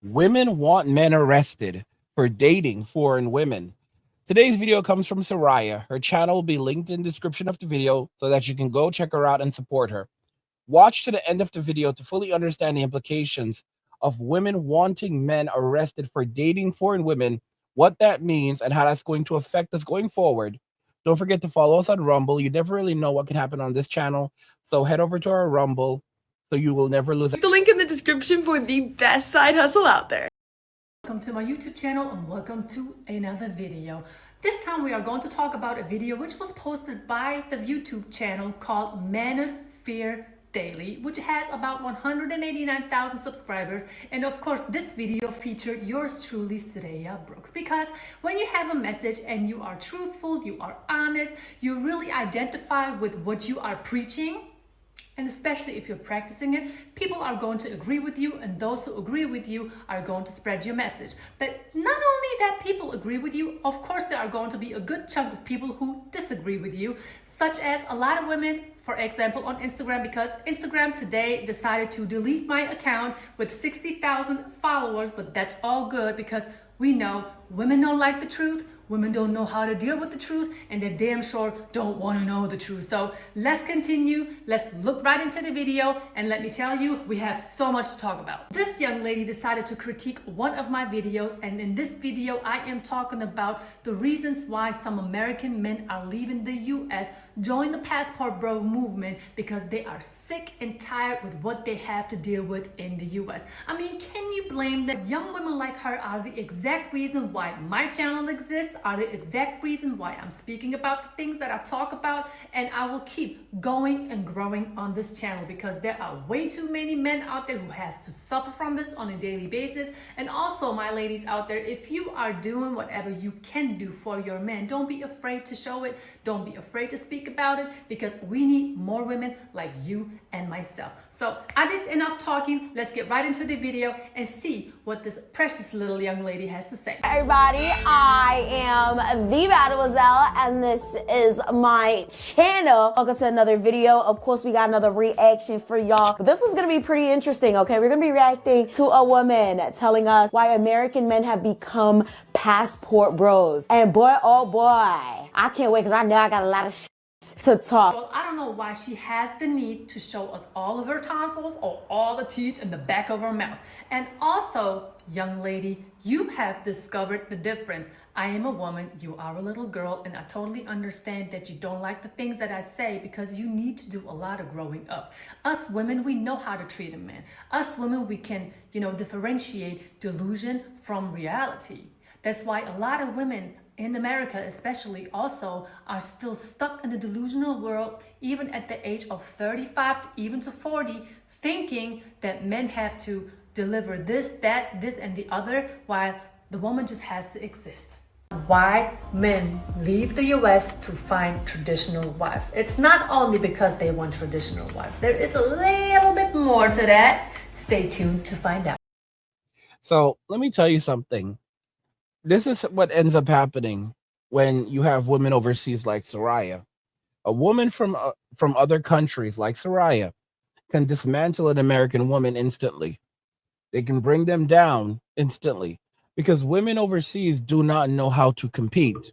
Women want men arrested for dating foreign women. Today's video comes from Soraya. Her channel will be linked in the description of the video so that you can go check her out and support her. Watch to the end of the video to fully understand the implications of women wanting men arrested for dating foreign women, what that means, and how that's going to affect us going forward. Don't forget to follow us on Rumble. You never really know what can happen on this channel, so head over to our Rumble so you will never lose. The link in the description for the best side hustle out there. Welcome to my YouTube channel and welcome to another video. This time we are going to talk about a video which was posted by the YouTube channel called Manners Fear Daily, which has about 189,000 subscribers. And of course, this video featured yours truly, Soraya Brooks, because when you have a message and you are truthful, you are honest, you really identify with what you are preaching, and especially if you're practicing it, people are going to agree with you, and those who agree with you are going to spread your message. But not only that people agree with you, of course there are going to be a good chunk of people who disagree with you, such as a lot of women, for example, on Instagram, because Instagram today decided to delete my account with 60,000 followers, but that's all good because we know women don't like the truth, women don't know how to deal with the truth, and they damn sure don't want to know the truth. So let's continue, let's look right into the video, and let me tell you, we have so much to talk about. This young lady decided to critique one of my videos, and in this video I am talking about the reasons why some American men are leaving the US, join the passport bro movement, because they are sick and tired with what they have to deal with in the US. I mean, can you blame that? Young women like her are the exact reason why my channel exists, are the exact reason why I'm speaking about the things that I talk about, and I will keep going and growing on this channel because there are way too many men out there who have to suffer from this on a daily basis. And also, my ladies out there, if you are doing whatever you can do for your men, don't be afraid to show it, don't be afraid to speak about it, because we need more women like you and myself. So I did enough talking, let's get right into the video and see what this precious little young lady has to say. Everybody, I am the Mademoiselle, and this is my channel. Welcome to another video. Of course, we got another reaction for y'all. But this one's gonna be pretty interesting, okay? We're gonna be reacting to a woman telling us why American men have become passport bros. And boy, oh boy, I can't wait because I know I got a lot of shit to talk. Well, I don't know why she has the need to show us all of her tonsils or all the teeth in the back of her mouth. And also, young lady, you have discovered the difference. I am a woman, you are a little girl, and I totally understand that you don't like the things that I say because you need to do a lot of growing up. Us women, we know how to treat a man. Us women, we can, differentiate delusion from reality. That's why a lot of women in America especially also are still stuck in the delusional world, even at the age of 35 to even to 40, thinking that men have to deliver this, that, this, and the other, while the woman just has to exist. Why men leave the US to find traditional wives. It's not only because they want traditional wives. There is a little bit more to that. Stay tuned to find out. So let me tell you something. This is what ends up happening when you have women overseas like Soraya. A woman from other countries like Soraya can dismantle an American woman instantly. They can bring them down instantly because women overseas do not know how to compete.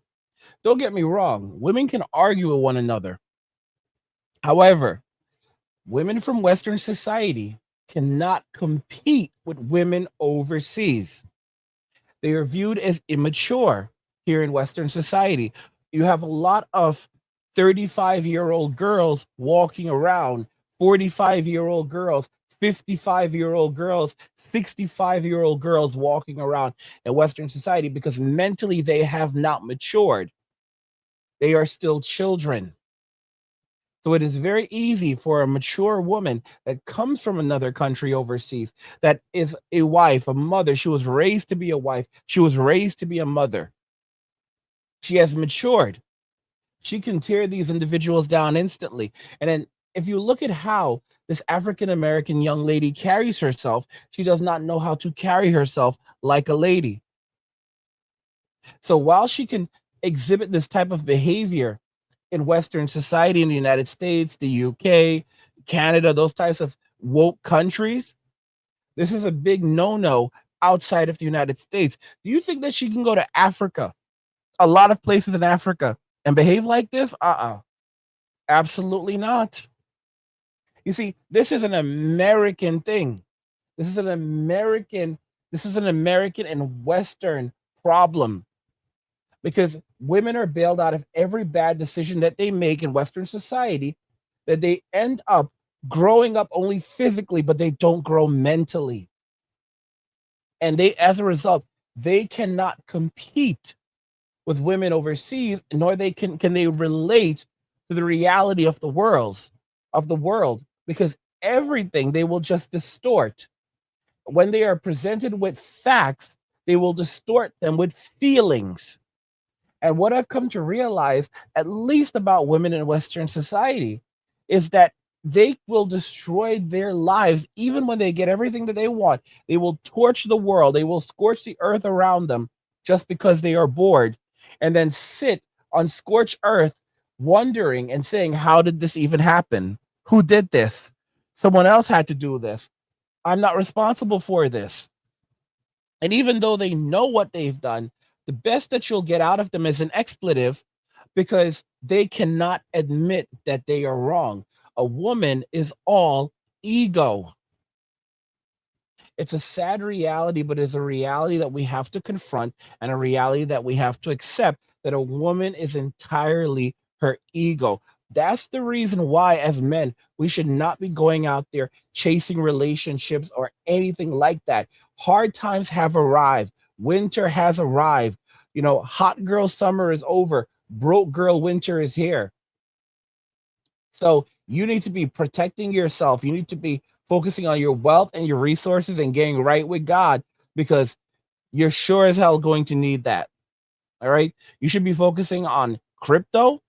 Don't get me wrong, women can argue with one another. However, women from Western society cannot compete with women overseas. They are viewed as immature here in Western society. You have a lot of 35-year-old girls walking around, 45-year-old girls, 55-year-old girls, 65-year-old girls walking around in Western society because mentally they have not matured. They are still children. So it is very easy for a mature woman that comes from another country overseas, that is a wife, a mother. She was raised to be a wife. She was raised to be a mother. She has matured. She can tear these individuals down instantly. And then if you look at how this African-American young lady carries herself, she does not know how to carry herself like a lady. So while she can exhibit this type of behavior in Western society, in the United States, the UK, Canada, those types of woke countries, this is a big no-no outside of the United States. Do you think that she can go to Africa, a lot of places in Africa, and behave like this? Absolutely not. You see, this is an American thing. This is an American, this is an American and Western problem because women are bailed out of every bad decision that they make in Western society, that they end up growing up only physically, but they don't grow mentally. And they, as a result, they cannot compete with women overseas, nor can they relate to the reality of the world, because everything they will just distort. When they are presented with facts, they will distort them with feelings. And what I've come to realize, at least about women in Western society, is that they will destroy their lives even when they get everything that they want. They will torch the world, they will scorch the earth around them just because they are bored, and then sit on scorched earth wondering and saying, how did this even happen? Who did this? Someone else had to do this. I'm not responsible for this. And even though they know what they've done, the best that you'll get out of them is an expletive because they cannot admit that they are wrong. A woman is all ego. It's a sad reality, but it's a reality that we have to confront and a reality that we have to accept, that a woman is entirely her ego. That's the reason why, as men, we should not be going out there chasing relationships or anything like that. Hard times have arrived. Winter has arrived. You know, hot girl summer is over. Broke girl winter is here. So you need to be protecting yourself. You need to be focusing on your wealth and your resources and getting right with God, because you're sure as hell going to need that. All right. You should be focusing on crypto.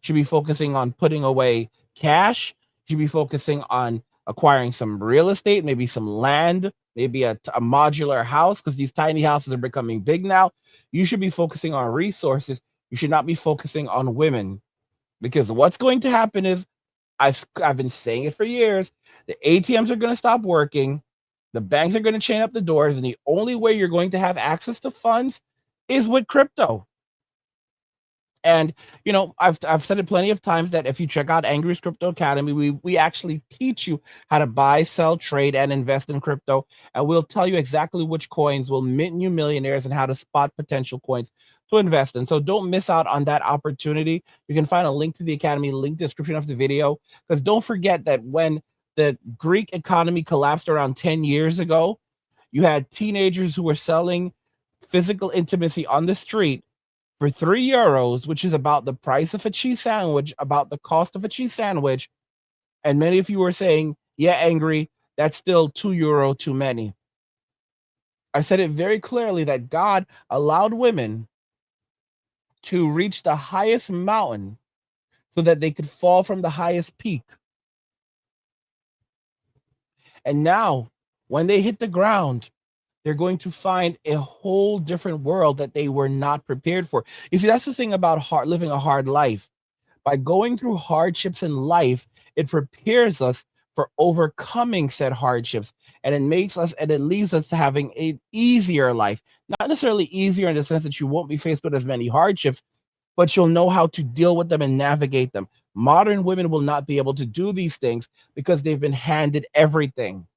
Should be focusing on putting away cash. Should be focusing on acquiring some real estate, maybe some land, maybe a modular house, because these tiny houses are becoming big now. You should be focusing on resources. You should not be focusing on women, because what's going to happen is, I've been saying it for years, the ATMs are going to stop working. The banks are going to chain up the doors. And the only way you're going to have access to funds is with crypto. And, you know, I've said it plenty of times that if you check out Angry's Crypto Academy, we actually teach you how to buy, sell, trade, and invest in crypto. And we'll tell you exactly which coins will mint you millionaires and how to spot potential coins to invest in. So don't miss out on that opportunity. You can find a link to the Academy, link description of the video, because don't forget that when the Greek economy collapsed around 10 years ago, you had teenagers who were selling physical intimacy on the street for €3, which is about the price of a cheese sandwich, about the cost of a cheese sandwich. And many of you were saying, yeah, Angry, that's still €2 too many. I said it very clearly that God allowed women to reach the highest mountain so that they could fall from the highest peak. And now, when they hit the ground, they're going to find a whole different world that they were not prepared for. You see, that's the thing about living a hard life. By going through hardships in life, it prepares us for overcoming said hardships, and it leads us to having an easier life. Not necessarily easier in the sense that you won't be faced with as many hardships, but you'll know how to deal with them and navigate them. Modern women will not be able to do these things because they've been handed everything.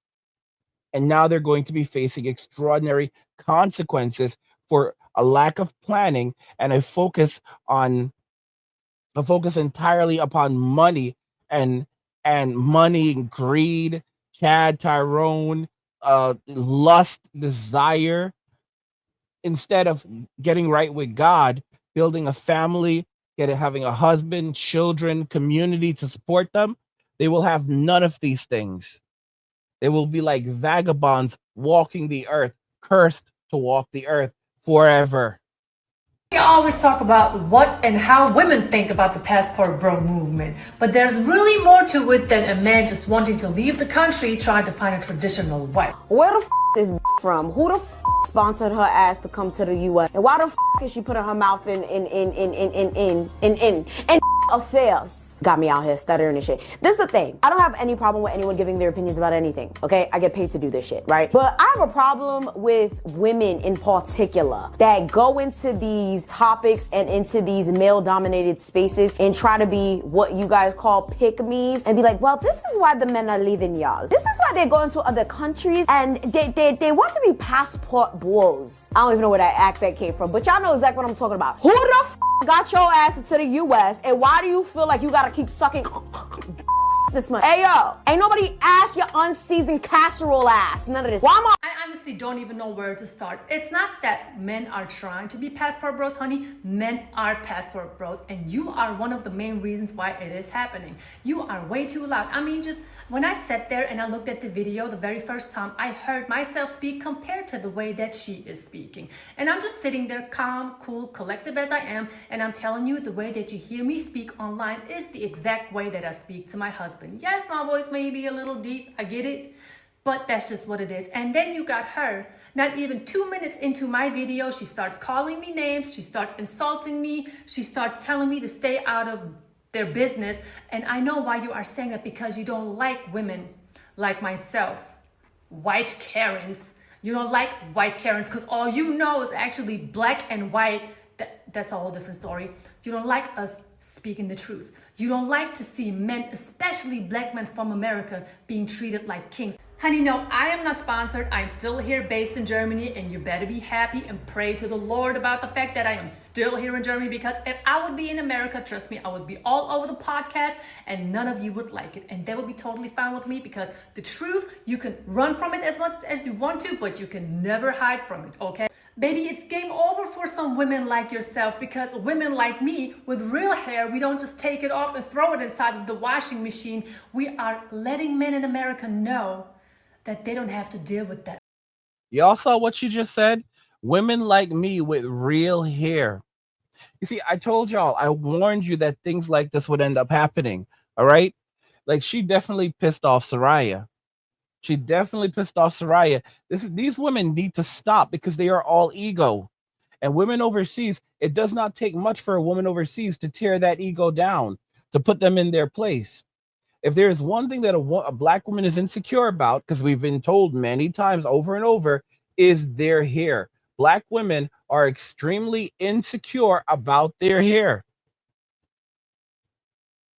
And now they're going to be facing extraordinary consequences for a lack of planning and a focus entirely upon money and money, greed, Chad, Tyrone, lust, desire, instead of getting right with God, building a family, having a husband, children, community to support them. They will have none of these things. They will be like vagabonds walking the earth, cursed to walk the earth forever. We always talk about what and how women think about the passport bro movement, but there's really more to it than a man just wanting to leave the country trying to find a traditional wife. Where the is from? Who the sponsored her ass to come to the U.S.? And why the is she putting her mouth in affairs. Got me out here stuttering and shit. This is the thing. I don't have any problem with anyone giving their opinions about anything, okay? I get paid to do this shit, right? But I have a problem with women in particular that go into these topics and into these male-dominated spaces and try to be what you guys call pick-me's and be like, well, this is why the men are leaving y'all. This is why they go into other countries and they want to be passport bros. I don't even know where that accent came from, but y'all know exactly what I'm talking about. Who the got your ass into the US and why do you feel like you gotta keep sucking this much? Hey yo, ain't nobody asked your unseasoned casserole ass. None of this. Why am I honestly don't even know where to start. It's not that men are trying to be passport bros, honey. Men are passport bros, and you are one of the main reasons why it is happening. You are way too loud. I mean, just when I sat there and I looked at the video the very first time, I heard myself speak compared to the way that she is speaking. And I'm just sitting there calm, cool, collective as I am, and I'm telling you the way that you hear me speak online is the exact way that I speak to my husband. Yes, my voice may be a little deep, I get it. But that's just what it is. And then you got her, not even 2 minutes into my video, she starts calling me names, she starts insulting me, she starts telling me to stay out of their business. And I know why you are saying that, because you don't like women like myself, white Karens. You don't like white Karens because all you know is actually black and white. That's a whole different story. You don't like us speaking the truth. You don't like to see men, especially black men from America, being treated like kings. Honey, no, I am not sponsored. I'm still here based in Germany, and you better be happy and pray to the Lord about the fact that I am still here in Germany, because if I would be in America, trust me, I would be all over the podcast and none of you would like it. And that would be totally fine with me, because the truth, you can run from it as much as you want to, but you can never hide from it, okay? Baby, it's game over for some women like yourself, because women like me with real hair, we don't just take it off and throw it inside of the washing machine. We are letting men in America know that they don't have to deal with that. Y'all saw what she just said? Women like me with real hair. You see, I told y'all, I warned you that things like this would end up happening. All right? Like, she definitely pissed off Soraya. She definitely pissed off Soraya. These women need to stop, because they are all ego. And women overseas, it does not take much for a woman overseas to tear that ego down, to put them in their place. If there is one thing that a black woman is insecure about, because we've been told many times over and over, is their hair. Black women are extremely insecure about their hair.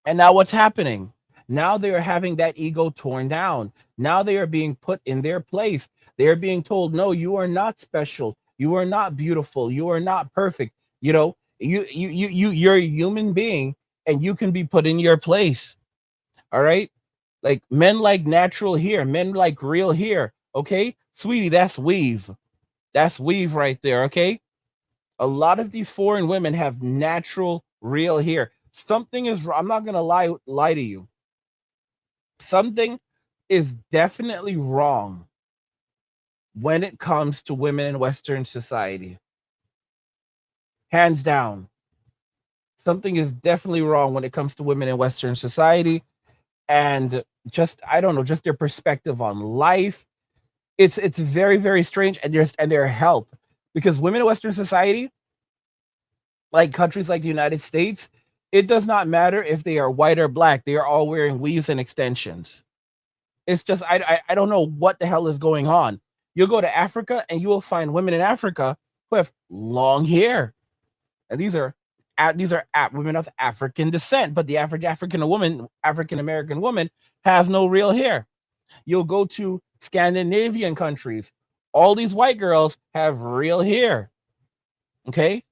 And now what's happening? Now they are having that ego torn down. Now they are being put in their place. They are being told, no, you are not special. You are not beautiful. You are not perfect. You know, you're a human being, and you can be put in your place. All right. Like, men like natural hair, men like real hair. Okay, sweetie, that's weave. That's weave right there. Okay. A lot of these foreign women have natural, real hair. Something is wrong. I'm not going to lie to you. Something is definitely wrong when it comes to women in Western society. Hands down. Something is definitely wrong when it comes to women in Western society. And just, I don't know, just their perspective on life. It's very, very strange. And their health, because women in Western society, like countries like the United States, it does not matter if they are white or black. They are all wearing weaves and extensions. It's just, I don't know what the hell is going on. You'll go to Africa and you will find women in Africa who have long hair. And these are women of African descent, but the African American woman has no real hair. You'll go to Scandinavian countries. All these white girls have real hair. Okay?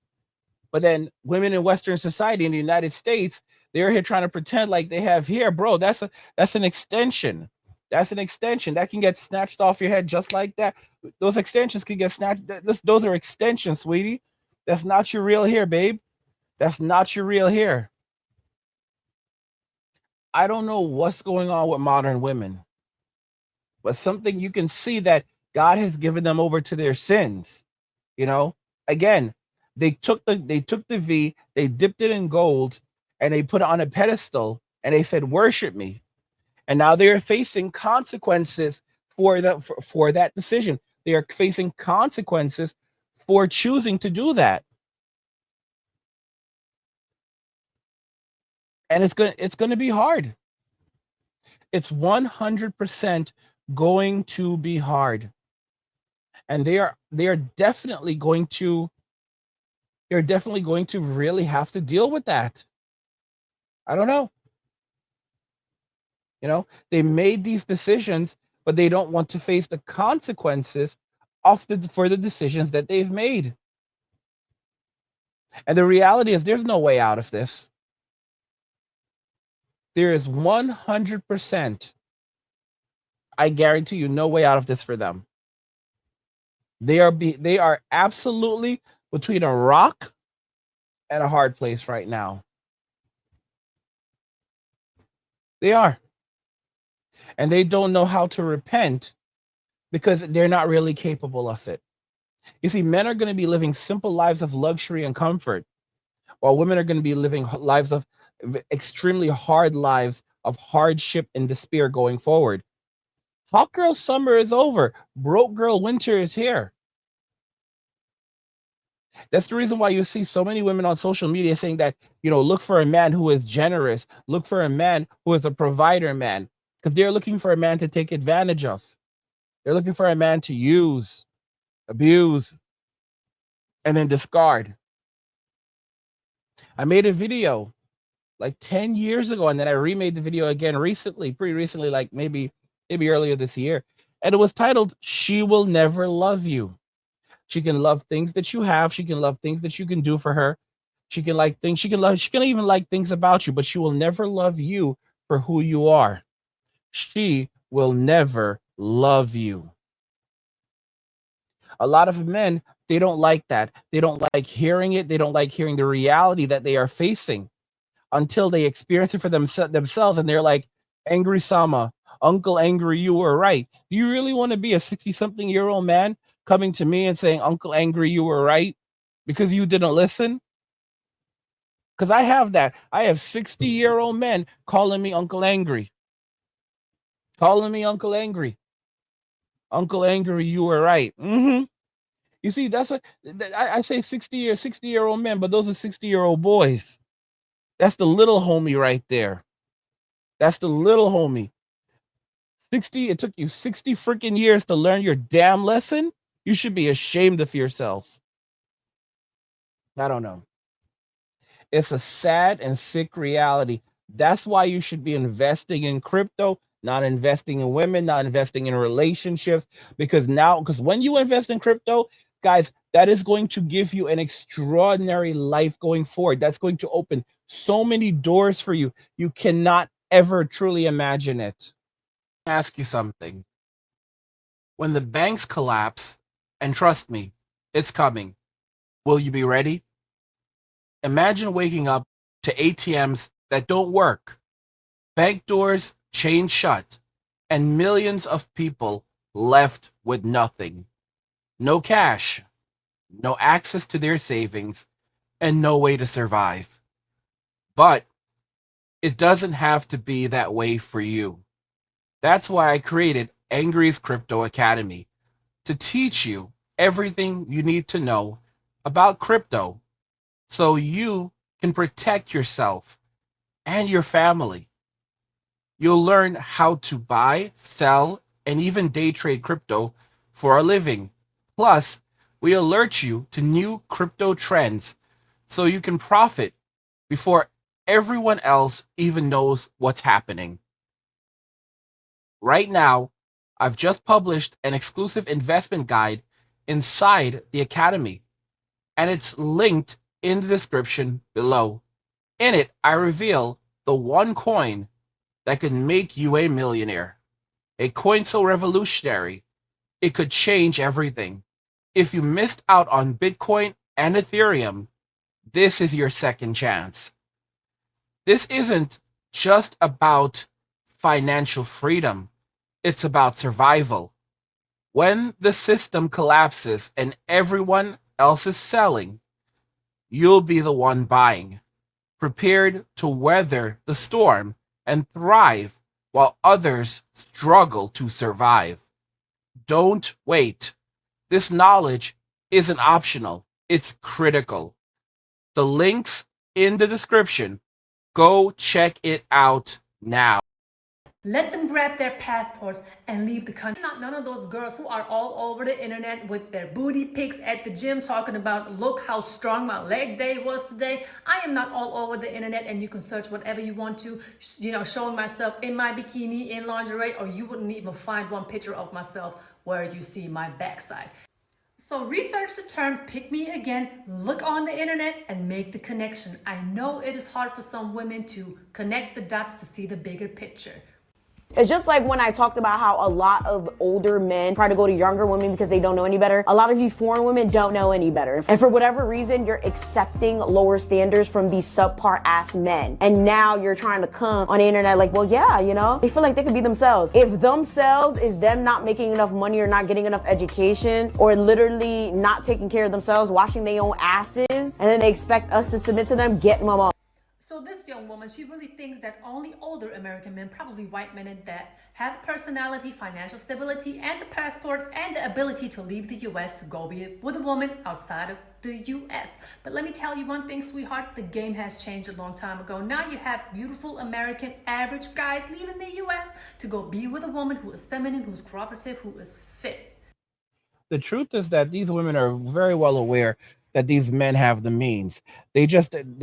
But then women in Western society in the United States, they're here trying to pretend like they have hair. Bro, that's an extension. That's an extension. That can get snatched off your head just like that. Those extensions can get snatched. Those are extensions, sweetie. That's not your real hair, babe. That's not your real hair. I don't know what's going on with modern women, but something you can see that God has given them over to their sins. You know, again, they took the V, they dipped it in gold, and they put it on a pedestal, and they said, "Worship me." And now they are facing consequences for that decision. They are facing consequences for choosing to do that. And it's going to be hard. It's 100% going to be hard. And they are definitely going to really have to deal with that. I don't know. They made these decisions, but they don't want to face the consequences for the decisions that they've made. And the reality is there's no way out of this. There is 100%, I guarantee you, no way out of this for them. They are absolutely between a rock and a hard place right now. They are. And they don't know how to repent because they're not really capable of it. You see, men are going to be living simple lives of luxury and comfort, while women are going to be living lives of extremely hard lives of hardship and despair going forward. Hot girl summer is over. Broke girl winter is here. That's the reason why you see so many women on social media saying that, look for a man who is generous, look for a man who is a provider man, because they're looking for a man to take advantage of. They're looking for a man to use, abuse, and then discard. I made a video like 10 years ago, and then I remade the video again pretty recently, like maybe earlier this year. And it was titled, "She Will Never Love You." She can love things that you have. She can love things that you can do for her. She can like things. She can even like things about you, but she will never love you for who you are. She will never love you. A lot of men, they don't like that. They don't like hearing it. They don't like hearing the reality that they are facing until they experience it for themselves. And they're like, "Angry Sama, Uncle Angry, you were right." Do you really want to be a 60-something-year-old man coming to me and saying, "Uncle Angry, you were right," because you didn't listen? Because I have that. I have 60-year-old men calling me Uncle Angry. Calling me Uncle Angry. Uncle Angry, you were right. You see, that's what I say 60-year-old men, but those are 60-year-old boys. That's the little homie right there. That's the little homie. 60, it took you 60 freaking years to learn your damn lesson. You should be ashamed of yourself. I don't know. It's a sad and sick reality. That's why you should be investing in crypto, not investing in women, not investing in relationships. Because when you invest in crypto, guys, that is going to give you an extraordinary life going forward. That's going to open so many doors for you. You cannot ever truly imagine it. Ask you something. When the banks collapse, and trust me, it's coming, will you be ready? Imagine waking up to ATMs that don't work, bank doors chained shut, and millions of people left with nothing. No cash, no access to their savings, and no way to survive. But it doesn't have to be that way for you. That's why I created Angry's Crypto Academy, to teach you everything you need to know about crypto so you can protect yourself and your family. You'll learn how to buy, sell, and even day trade crypto for a living. Plus, we alert you to new crypto trends so you can profit before everyone else even knows what's happening. Right now, I've just published an exclusive investment guide inside the Academy, and it's linked in the description below. In it, I reveal the one coin that could make you a millionaire. A coin so revolutionary, it could change everything. If you missed out on Bitcoin and Ethereum, this is your second chance. This isn't just about financial freedom. It's about survival. When the system collapses and everyone else is selling, you'll be the one buying, prepared to weather the storm and thrive while others struggle to survive. Don't wait. This knowledge isn't optional, it's critical. The links in the description Go check it out now. Let them grab their passports and leave the country. Not none of those girls who are all over the internet with their booty pics at the gym talking about, look how strong my leg day was today. I am not all over the internet, and you can search whatever you want to, showing myself in my bikini, in lingerie, or you wouldn't even find one picture of myself where you see my backside. So research the term pick me again, look on the internet and make the connection. I know it is hard for some women to connect the dots to see the bigger picture. It's just like when I talked about how a lot of older men try to go to younger women because they don't know any better. A lot of you foreign women don't know any better. And for whatever reason, you're accepting lower standards from these subpar ass men. And now you're trying to come on the internet like, well, yeah, they feel like they could be themselves. If themselves is them not making enough money or not getting enough education or literally not taking care of themselves, washing their own asses, and then they expect us to submit to them, get mama. So this young woman, she really thinks that only older American men, probably white men at that, have personality, financial stability, and the passport and the ability to leave the US to go be with a woman outside of the US. But let me tell you one thing, sweetheart, the game has changed a long time ago. Now you have beautiful American average guys leaving the US to go be with a woman who is feminine, who's cooperative, who is fit. The truth is that these women are very well aware that these men have the means. The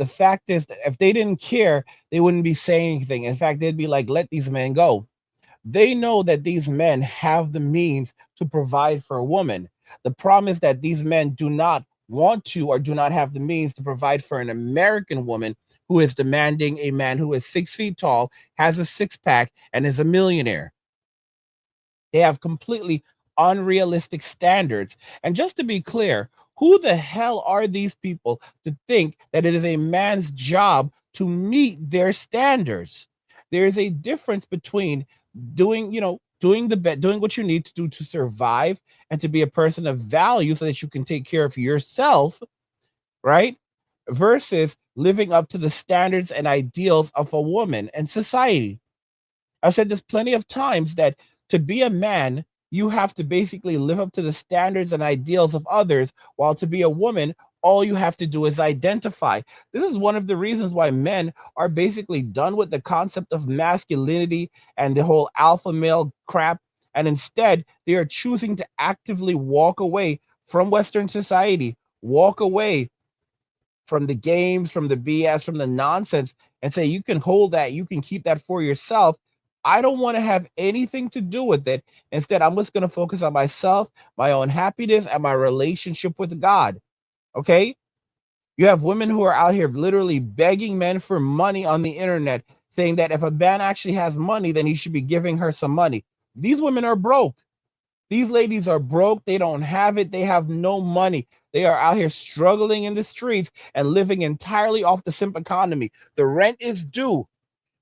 fact is that if they didn't care, they wouldn't be saying anything. In fact, they'd be like, let these men go. They know that these men have the means to provide for a woman. The problem is that these men do not want to or do not have the means to provide for an American woman who is demanding a man who is 6 feet tall, has a six pack, and is a millionaire. They have completely unrealistic standards. And just to be clear, who the hell are these people to think that it is a man's job to meet their standards? There is a difference between doing what you need to do to survive and to be a person of value so that you can take care of yourself, right? Versus living up to the standards and ideals of a woman and society. I've said this plenty of times that to be a man, you have to basically live up to the standards and ideals of others, while to be a woman, all you have to do is identify. This is one of the reasons why men are basically done with the concept of masculinity and the whole alpha male crap. And instead, they are choosing to actively walk away from Western society, walk away from the games, from the BS, from the nonsense, and say, you can hold that, you can keep that for yourself. I don't want to have anything to do with it. Instead, I'm just going to focus on myself, my own happiness, and my relationship with God. Okay? You have women who are out here literally begging men for money on the internet, saying that if a man actually has money, then he should be giving her some money. These women are broke. These ladies are broke. They don't have it. They have no money. They are out here struggling in the streets and living entirely off the simp economy. The rent is due.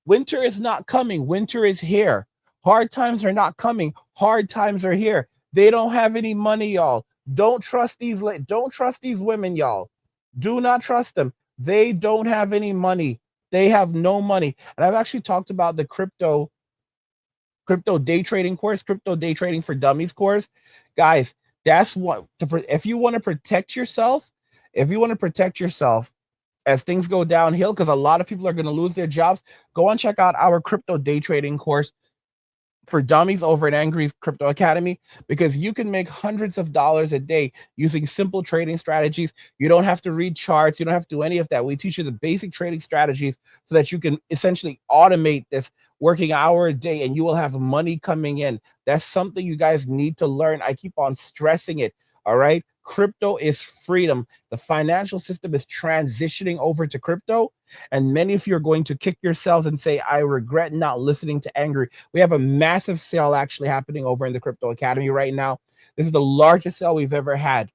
Winter is not coming. Winter is here. Hard times are not coming. Hard times are here. They don't have any money, y'all. Don't trust these women, y'all. Do not trust them. They don't have any money. They have no money. And I've actually talked about the crypto day trading course, crypto day trading for dummies course. Guys, that's what if you want to protect yourself, as things go downhill, because a lot of people are going to lose their jobs, go and check out our crypto day trading course for dummies over at Angry Crypto Academy, because you can make hundreds of dollars a day using simple trading strategies. You don't have to read charts. You don't have to do any of that. We teach you the basic trading strategies so that you can essentially automate this working hour a day and you will have money coming in. That's something you guys need to learn. I keep on stressing it. All right. Crypto is freedom. The financial system is transitioning over to crypto. And many of you are going to kick yourselves and say, I regret not listening to Angry. We have a massive sale actually happening over in the Crypto Academy right now. This is the largest sale we've ever had,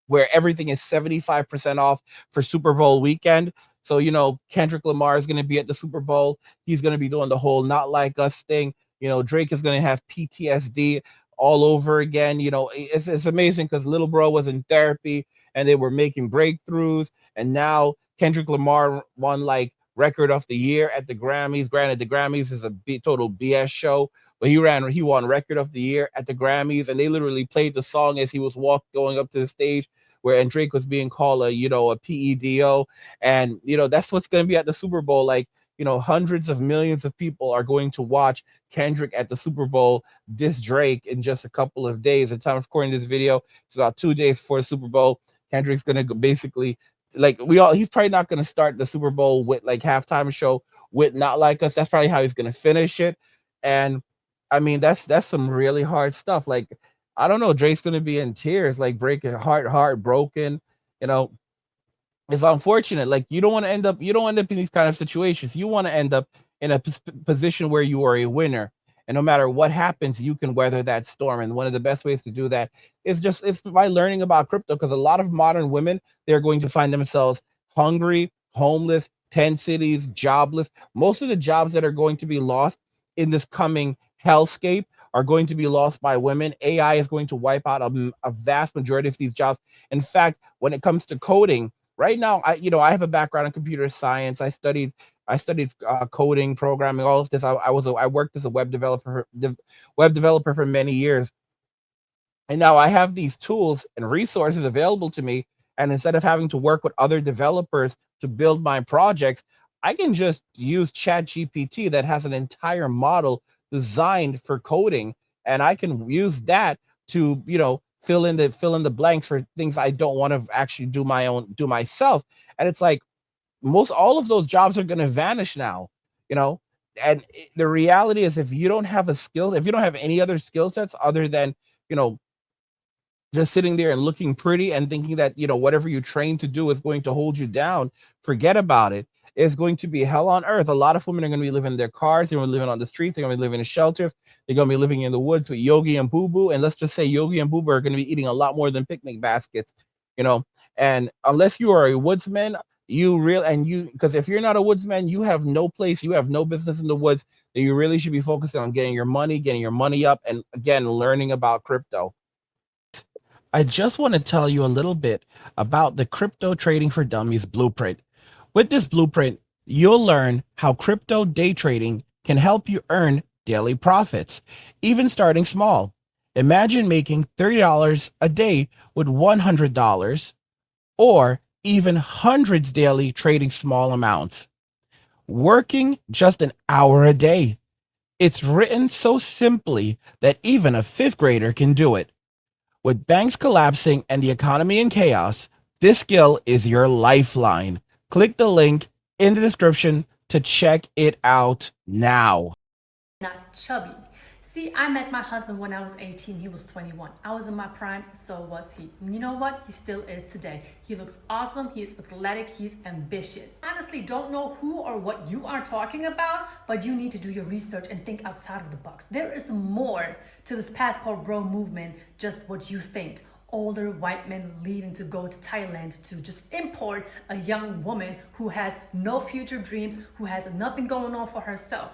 where everything is 75% off for Super Bowl weekend. So, Kendrick Lamar is going to be at the Super Bowl. He's going to be doing the whole Not Like Us thing. Drake is going to have PTSD all over again. It's amazing because little bro was in therapy and they were making breakthroughs. And now Kendrick Lamar won like record of the year at the Grammys. Granted, the Grammys is a total BS show, but he won record of the year at the Grammys, and they literally played the song as he was going up to the stage where and Drake was being called a a PEDO, and that's what's going to be at the Super Bowl. Like hundreds of millions of people are going to watch Kendrick at the Super Bowl diss Drake in just a couple of days. At the time of recording this video, it's about 2 days before the Super Bowl. Kendrick's gonna basically, like, he's probably not gonna start the Super Bowl with like halftime show with Not Like Us. That's probably how he's gonna finish it. And I mean, that's some really hard stuff. Like, I don't know, Drake's gonna be in tears, like breaking heartbroken. You know, it's unfortunate. Like, you don't end up in these kind of situations. You want to end up in a position where you are a winner. And no matter what happens, you can weather that storm. And one of the best ways to do that is just it's by learning about crypto, because a lot of modern women, they're going to find themselves hungry, homeless, 10 cities, jobless. Most of the jobs that are going to be lost in this coming hellscape are going to be lost by women. AI is going to wipe out a vast majority of these jobs. In fact, when it comes to coding, right now, I have a background in computer science. I studied coding, programming, all of this. I worked as a web developer for many years, and now I have these tools and resources available to me. And instead of having to work with other developers to build my projects, I can just use Chat GPT that has an entire model designed for coding. And I can use that to, fill in the blanks for things I don't want to actually do myself. And it's like most all of those jobs are going to vanish now, you know. And the reality is, if you don't have any other skill sets other than, you know, just sitting there and looking pretty and thinking that whatever you train to do is going to hold you down, forget about it. It's going to be hell on earth. A lot of women are going to be living in their cars, they're going to be living on the streets, they're going to be living in shelters, they're going to be living in the woods with Yogi and Boo Boo. And let's just say Yogi and Boo Boo are going to be eating a lot more than picnic baskets, you know. And unless you are a woodsman, because if you're not a woodsman, you have no place, you have no business in the woods. That you really should be focusing on getting your money up, and again, learning about crypto. I just want to tell you a little bit about the Crypto Trading for Dummies blueprint. With this blueprint, you'll learn how crypto day trading can help you earn daily profits, even starting small. Imagine making $30 a day with $100, or even hundreds daily trading small amounts. Working just an hour a day. It's written so simply that even a fifth grader can do it. With banks collapsing and the economy in chaos, this skill is your lifeline. Click the link in the description to check it out now. Not chubby. See, I met my husband when I was 18. He was 21. I was in my prime, so was he. And you know what? He still is today. He looks awesome. He's athletic. He's ambitious. Honestly, don't know who or what you are talking about, but you need to do your research and think outside of the box. There is more to this passport bro movement, just what you think. Older white men leaving to go to Thailand to just import a young woman who has no future dreams, who has nothing going on for herself.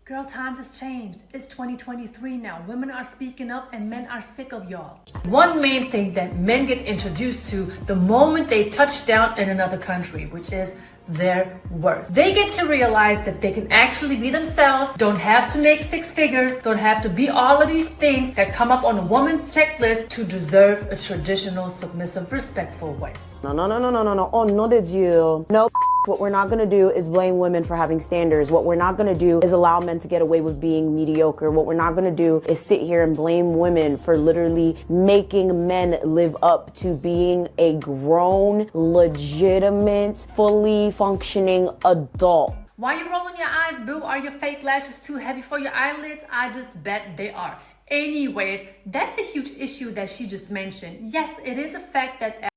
Girl, times has changed. It's 2023 now. Women are speaking up and men are sick of y'all. One main thing that men get introduced to the moment they touch down in another country, which is their worth. They get to realize that they can actually be themselves, don't have to make six figures, don't have to be all of these things that come up on a woman's checklist to deserve a traditional, submissive, respectful wife. No. Oh, no, did you? No. What we're not going to do is blame women for having standards. What we're not going to do is allow men to get away with being mediocre. What we're not going to do is sit here and blame women for literally making men live up to being a grown, legitimate, fully functioning adult. Why you rolling your eyes, boo? Are your fake lashes too heavy for your eyelids? I just bet they are. Anyways, that's a huge issue that she just mentioned. Yes, it is a fact that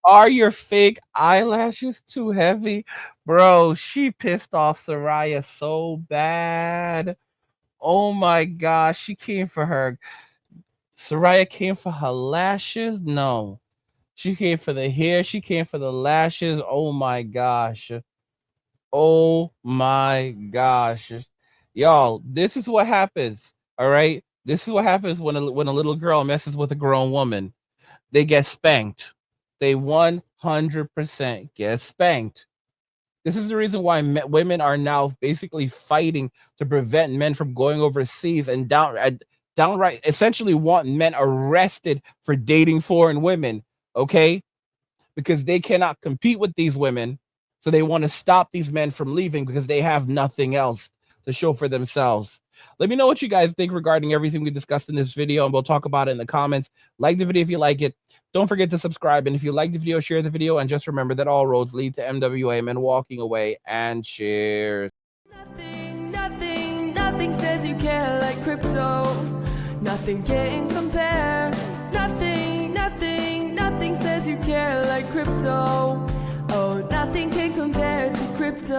Are your fake eyelashes too heavy? Bro, she pissed off Soraya so bad. Oh my gosh, she came for her. Soraya came for her lashes? No. She came for the hair. She came for the lashes. Oh my gosh. Oh my gosh. Y'all, this is what happens. All right? This is what happens when a little girl messes with a grown woman. They get spanked. They 100% get spanked. This is the reason why women are now basically fighting to prevent men from going overseas and downright essentially want men arrested for dating foreign women. Okay? because they cannot compete with these women. So they want to stop these men from leaving because they have nothing else to show for themselves. Let me know what you guys think regarding everything we discussed in this video, and we'll talk about it in the comments. Like the video if you like it. Don't forget to subscribe. And if you like the video, share the video. And just remember that all roads lead to MWA, men walking away. And cheers. Nothing says you care like crypto. Nothing can compare. Nothing says you care like crypto. Oh, nothing can compare to crypto.